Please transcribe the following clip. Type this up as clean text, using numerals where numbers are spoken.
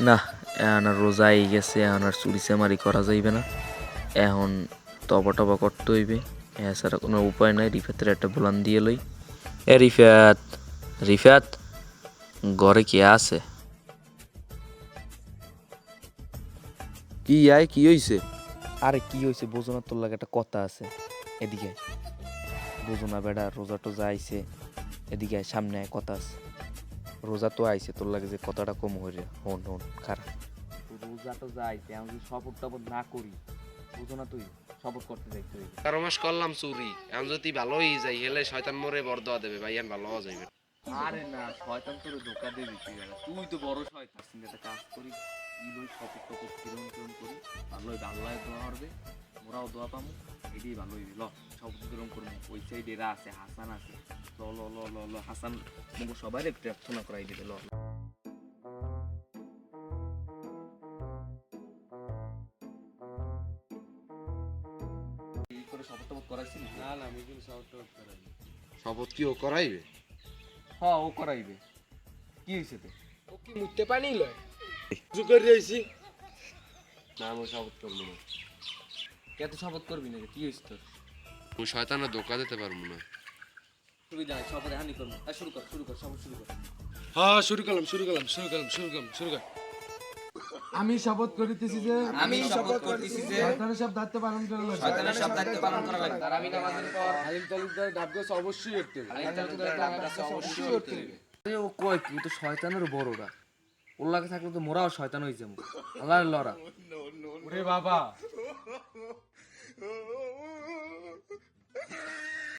না, এখন আর রোজা আই গেছে, এখন আর চুরি চামারি করা যাইবে না। এখন তবা টবা করতে হইবে, এছাড়া কোনো উপায় নাই। রিফাতের একটা বলান দিয়ে লই। এ রিফাত, রিফাত, ঘরে কে আছে? কি আয় কি হইছে? আরে কি হয়েছে বোঝো না? তোর লাগে একটা কথা আছে, এদিকে বোঝো না বেড়া? রোজা টোজা আইছে, এদিকে আয়, সামনে আয়, কথা আছে। রোজা তো আইছে, তোর লাগে যে কথাটা কম হইরে, হন হন খারাপ। রোজা টোজা আইছে, আমি যদি শপথ টপথ না করি, বুঝো না তুই? শপথ করতে যাইতে হইবে। 12 মাস করলাম চুরি, এখন যদি ভালো হয়ে যাই হেলে শয়তান মোরে বরদোয়া দেবে ভাই, এখন ভালো হওয়া যাইবে। আরে না, শয়তান তোরে ধোকা দেবে তুই বেড়া, তুই তো বড় শয়তান। একটা কাজ করি, ঈদ শপথ টপথ কিরম কিরম করি, ভালো হইবে, আল্লাহ দোয়া করবে, মোরাও দোয়া পামু, এটাই ভালো হইবে। ল শপথ কিরম করবো, ওই সাইড এরা আছে, হাসান আছে, ল ল ল ল ল, হাসান মুখ সবাই প্রার্থনা করাই দিবে। ল এই করে শপথ টপথ করাইছিস? না না, আমি কিন্তু শপথ করাই। শপথ কি ও করাইবে? হ্যাঁ, ও করাইবে। কি হয়েছে তো? ও কি মুতে পানি লয়? কিছু করে দিয়েছি। না, আমি শপথ করবো না। কে তো শপথ করবি না? কি হয়েছে তোর? আমি শয়তানের ধোকা দিতে পারবো না। তুই জানিস শপথ হানি করবো। শুরু কর, শুরু কর, শপথ শুরু কর। হ্যাঁ, শুরু কর। আমি শপথ করিতেছি যে শয়তানের সব দায়িত্ব পালন করা লাগবে। আর আমি নামাজের পর হালিম তালুকদার ডাব গাছ অবশ্যই উঠতে হবে। আরে ও কয় কি? ও তো শয়তানের বড়রা, ওর লাগে থাকলে তো মোরাও শয়তান হয়ে যাবো। আল্লাহর লড়া। ওরে বাবা,